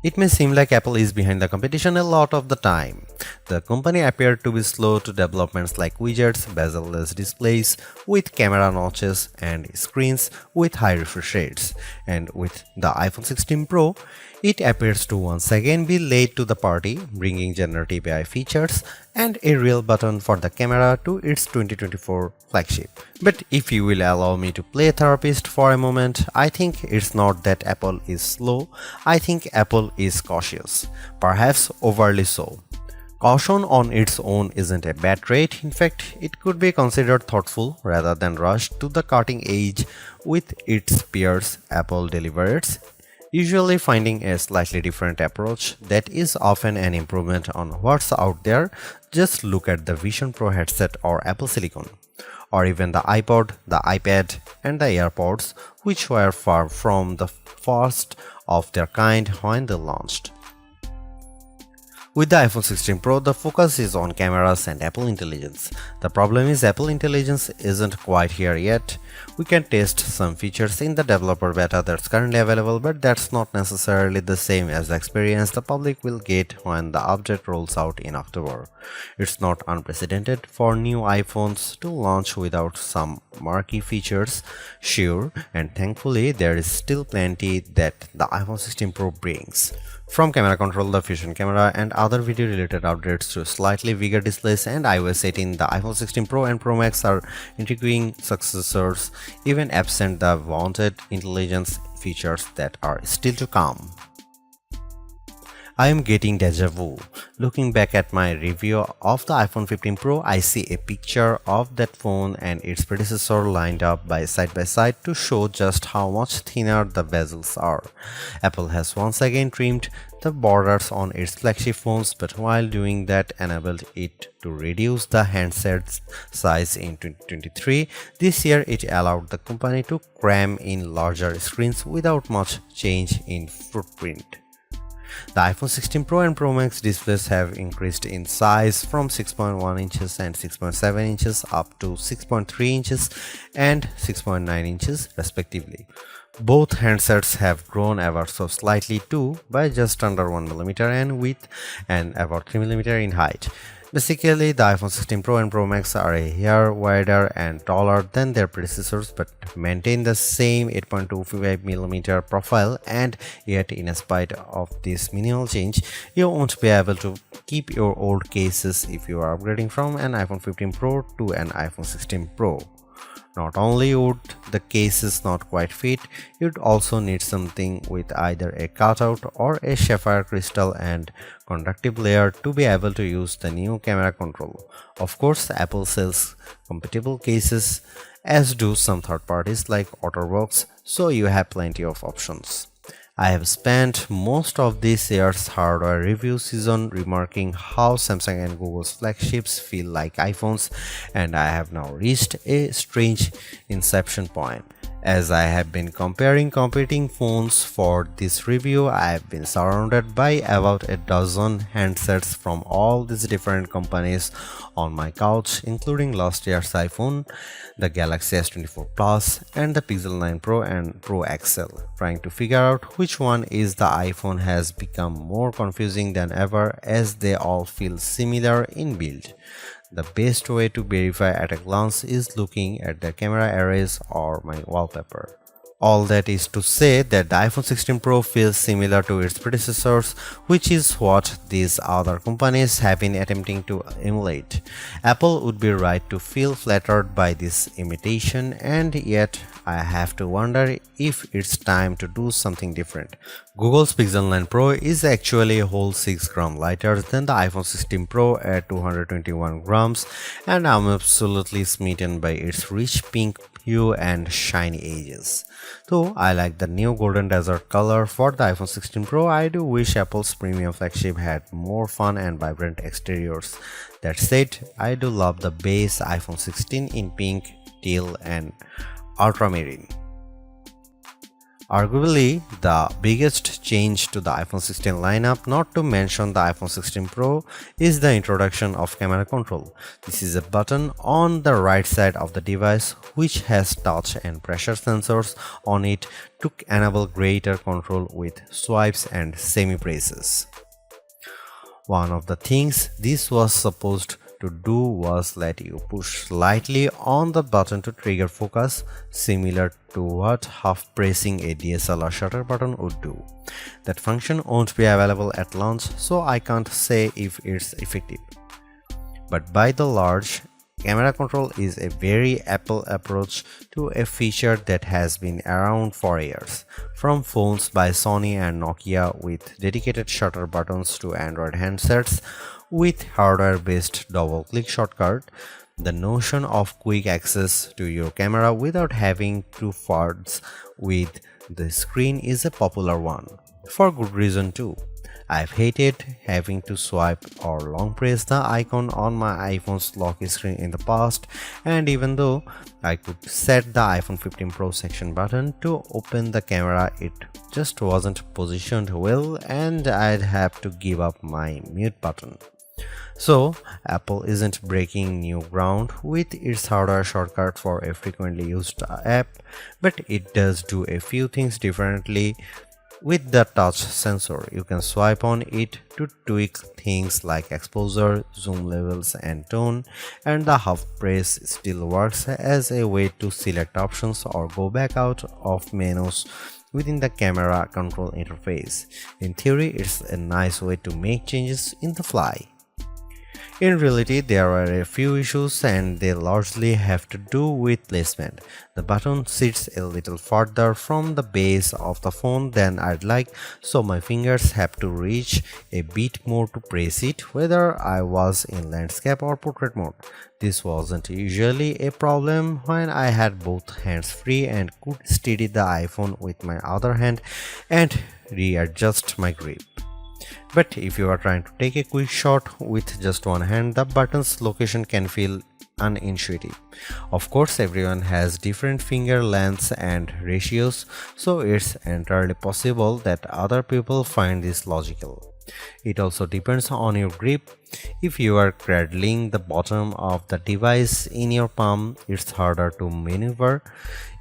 It may seem like Apple is behind the competition a lot of the time. The company appeared to be slow to developments like widgets, bezel-less displays with camera notches and screens with high refresh rates. And with the iPhone 16 Pro, it appears to once again be late to the party, bringing generative AI features and a real button for the camera to its 2024 flagship. But if you will allow me to play therapist for a moment, I think it's not that Apple is slow, I think Apple is cautious, perhaps overly so. Caution on its own isn't a bad trait, in fact, it could be considered thoughtful rather than rushed to the cutting edge with its peers. Apple delivers, usually finding a slightly different approach that is often an improvement on what's out there. Just look at the Vision Pro headset or Apple Silicon, or even the iPod, the iPad, and the AirPods, which were far from the first of their kind when they launched. With the iPhone 16 Pro, the focus is on cameras and Apple Intelligence. The problem is Apple Intelligence isn't quite here yet. We can test some features in the developer beta that's currently available, but that's not necessarily the same as the experience the public will get when the update rolls out in October. It's not unprecedented for new iPhones to launch without some marquee features, sure, and thankfully there is still plenty that the iPhone 16 Pro brings. From camera control, the Fusion camera, and other video related updates to slightly bigger displays and iOS 18, the iPhone 16 Pro and Pro Max are intriguing successors, even absent the wanted intelligence features that are still to come. I am getting deja vu. Looking back at my review of the iPhone 15 Pro, I see a picture of that phone and its predecessor lined up by side to show just how much thinner the bezels are. Apple has once again trimmed the borders on its flagship phones, but while doing that enabled it to reduce the handset size in 2023. This year it allowed the company to cram in larger screens without much change in footprint. The iPhone 16 Pro and Pro Max displays have increased in size from 6.1 inches and 6.7 inches up to 6.3 inches and 6.9 inches respectively. Both handsets have grown ever so slightly too, by just under 1mm in width and about 3mm in height. Basically, the iPhone 16 Pro and Pro Max are a hair wider and taller than their predecessors but maintain the same 8.25mm profile, and yet in spite of this minimal change, you won't be able to keep your old cases if you are upgrading from an iPhone 15 Pro to an iPhone 16 Pro. Not only would the cases not quite fit, you'd also need something with either a cutout or a sapphire crystal and conductive layer to be able to use the new camera control. Of course, Apple sells compatible cases, as do some third parties like OtterBox, so you have plenty of options. I have spent most of this year's hardware review season remarking how Samsung and Google's flagships feel like iPhones, and I have now reached a strange inception point. As I have been comparing competing phones for this review, I have been surrounded by about a dozen handsets from all these different companies on my couch, including last year's iPhone, the Galaxy S24 Plus, and the Pixel 9 Pro and Pro XL. Trying to figure out which one is the iPhone has become more confusing than ever, as they all feel similar in build. The best way to verify at a glance is looking at the camera arrays or my wallpaper. All that is to say that the iPhone 16 Pro feels similar to its predecessors, which is what these other companies have been attempting to emulate. Apple would be right to feel flattered by this imitation, and yet I have to wonder if it's time to do something different. Google's Pixel 9 Pro is actually a whole 6 grams lighter than the iPhone 16 Pro at 221 grams, and I'm absolutely smitten by its rich pink hue and shiny edges. Though I like the new golden desert color for the iPhone 16 Pro, I do wish Apple's premium flagship had more fun and vibrant exteriors. That said, I do love the base iPhone 16 in pink, teal, and ultramarine. Arguably, the biggest change to the iPhone 16 lineup, not to mention the iPhone 16 Pro, is the introduction of camera control. This is a button on the right side of the device which has touch and pressure sensors on it to enable greater control with swipes and semi-presses. One of the things this was supposed to do was let you push slightly on the button to trigger focus, similar to what half pressing a DSLR shutter button would do. That function won't be available at launch, so I can't say if it's effective. But by the large, camera control is a very Apple approach to a feature that has been around for years. From phones by Sony and Nokia with dedicated shutter buttons to Android handsets with hardware-based double-click shortcut, the notion of quick access to your camera without having to fudge with the screen is a popular one. For good reason too. I've hated having to swipe or long press the icon on my iPhone's lock screen in the past, and even though I could set the iPhone 15 Pro section button to open the camera, it just wasn't positioned well and I'd have to give up my mute button. So, Apple isn't breaking new ground with its hardware shortcut for a frequently used app, but it does do a few things differently. With the touch sensor, you can swipe on it to tweak things like exposure, zoom levels and tone, and the half press still works as a way to select options or go back out of menus within the camera control interface. In theory, it's a nice way to make changes in the fly. In reality, there are a few issues and they largely have to do with placement. The button sits a little further from the base of the phone than I'd like, so my fingers have to reach a bit more to press it, whether I was in landscape or portrait mode. This wasn't usually a problem when I had both hands free and could steady the iPhone with my other hand and readjust my grip. But if you are trying to take a quick shot with just one hand, the button's location can feel unintuitive. Of course, everyone has different finger lengths and ratios, so it's entirely possible that other people find this logical. It also depends on your grip. If you are cradling the bottom of the device in your palm, it's harder to maneuver.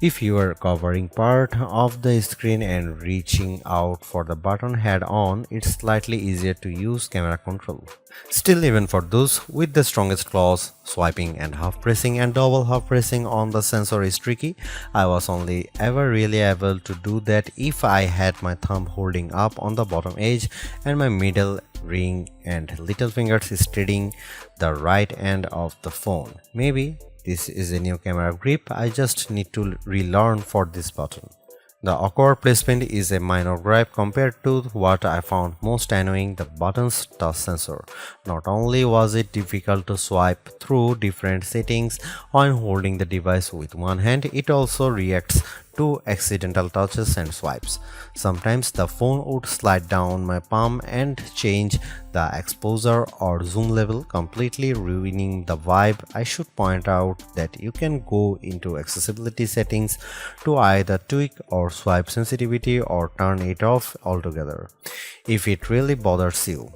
If you are covering part of the screen and reaching out for the button head on, it's slightly easier to use camera control. Still, even for those with the strongest claws, swiping and half pressing and double half pressing on the sensor is tricky. I was only ever really able to do that if I had my thumb holding up on the bottom edge and my middle ring and little fingers steadying the right end of the phone. Maybe this is a new camera grip I just need to relearn for this button. The awkward placement is a minor gripe compared to what I found most annoying, the button's touch sensor. Not only was it difficult to swipe through different settings when holding the device with one hand, it also reacts to accidental touches and swipes. Sometimes the phone would slide down my palm and change the exposure or zoom level, completely ruining the vibe. I should point out that you can go into accessibility settings to either tweak or swipe sensitivity or turn it off altogether if it really bothers you.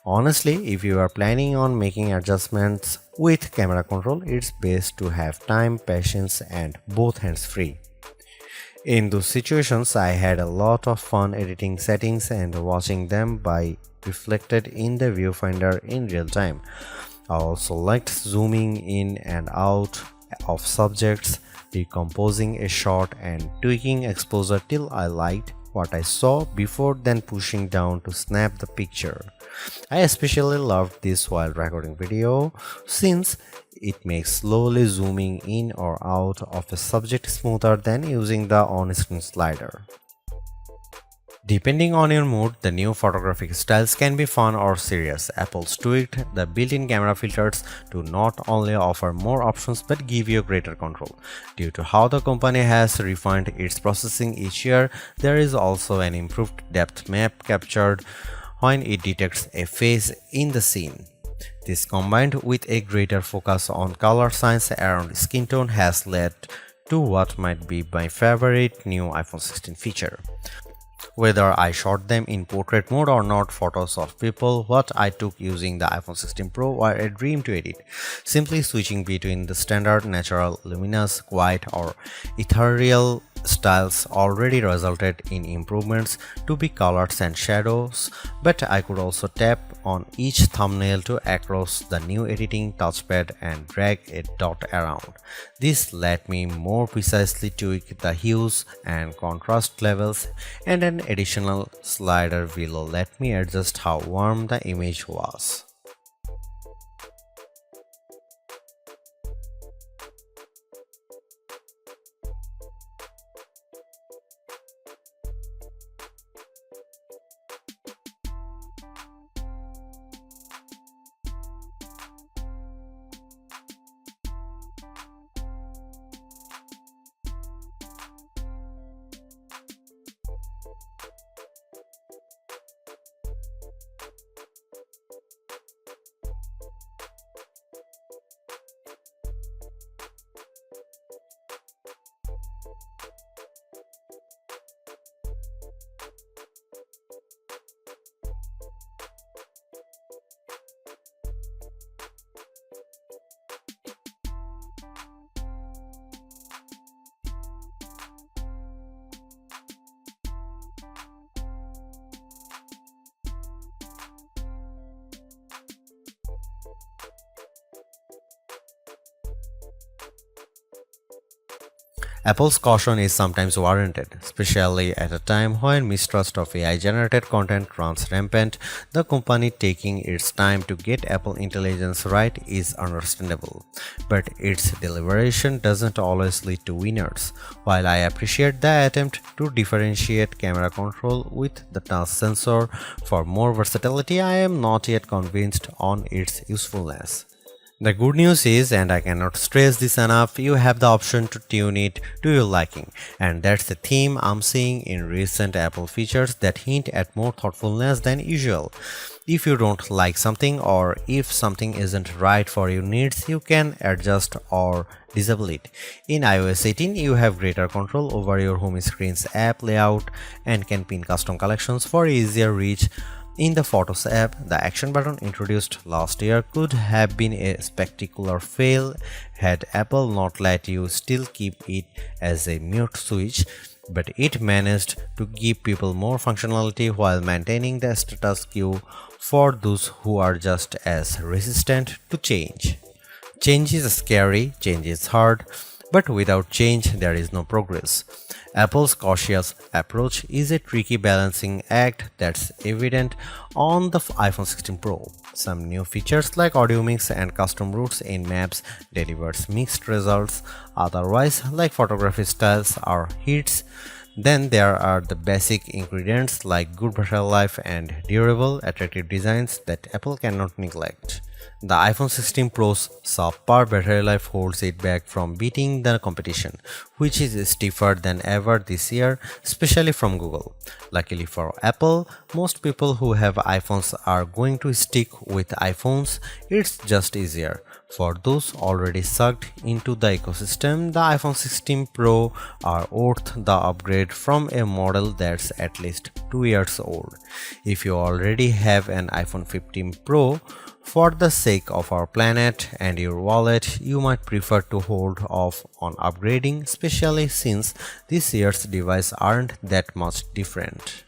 Honestly, if you are planning on making adjustments with camera control, it's best to have time, patience, and both hands free. In those situations, I had a lot of fun editing settings and watching them by reflected in the viewfinder in real time. I also liked zooming in and out of subjects, decomposing a shot and tweaking exposure till I liked what I saw before then pushing down to snap the picture. I especially loved this while recording video since it makes slowly zooming in or out of a subject smoother than using the on-screen slider. Depending on your mood, the new photographic styles can be fun or serious. Apple's tweaked the built-in camera filters to not only offer more options but give you greater control. Due to how the company has refined its processing each year, there is also an improved depth map captured when it detects a face in the scene. This combined with a greater focus on color science around skin tone has led to what might be my favorite new iPhone 16 feature. Whether I shot them in portrait mode or not, photos of people what I took using the iPhone 16 Pro were a dream to edit. Simply switching between the standard, natural, luminous, quiet or ethereal styles already resulted in improvements to be colors and shadows, but I could also tap on each thumbnail to across the new editing touchpad and drag a dot around. This let me more precisely tweak the hues and contrast levels, and an additional slider will let me adjust how warm the image was. Apple's caution is sometimes warranted, especially at a time when mistrust of AI-generated content runs rampant. The company taking its time to get Apple Intelligence right is understandable, but its deliberation doesn't always lead to winners. While I appreciate the attempt to differentiate camera control with the touch sensor for more versatility, I am not yet convinced on its usefulness. The good news is, and I cannot stress this enough, you have the option to tune it to your liking, and that's the theme I'm seeing in recent Apple features that hint at more thoughtfulness than usual. If you don't like something or if something isn't right for your needs, you can adjust or disable it. In iOS 18, you have greater control over your home screen's app layout and can pin custom collections for easier reach. In the Photos app, the action button introduced last year could have been a spectacular fail had Apple not let you still keep it as a mute switch, but it managed to give people more functionality while maintaining the status quo for those who are just as resistant to change. Change is scary, change is hard, but without change there is no progress. Apple's cautious approach is a tricky balancing act that's evident on the iPhone 16 Pro. Some new features like audio mix and custom routes in maps delivers mixed results, otherwise like photography styles are hits. Then there are the basic ingredients like good battery life and durable, attractive designs that Apple cannot neglect. The iPhone 16 Pro's subpar battery life holds it back from beating the competition, which is stiffer than ever this year, especially from Google. Luckily for Apple, most people who have iPhones are going to stick with iPhones. It's just easier. For those already sucked into the ecosystem, the iPhone 16 Pro are worth the upgrade from a model that's at least 2 years old. If you already have an iPhone 15 Pro, for the sake of our planet and your wallet, you might prefer to hold off on upgrading, especially since this year's devices aren't that much different.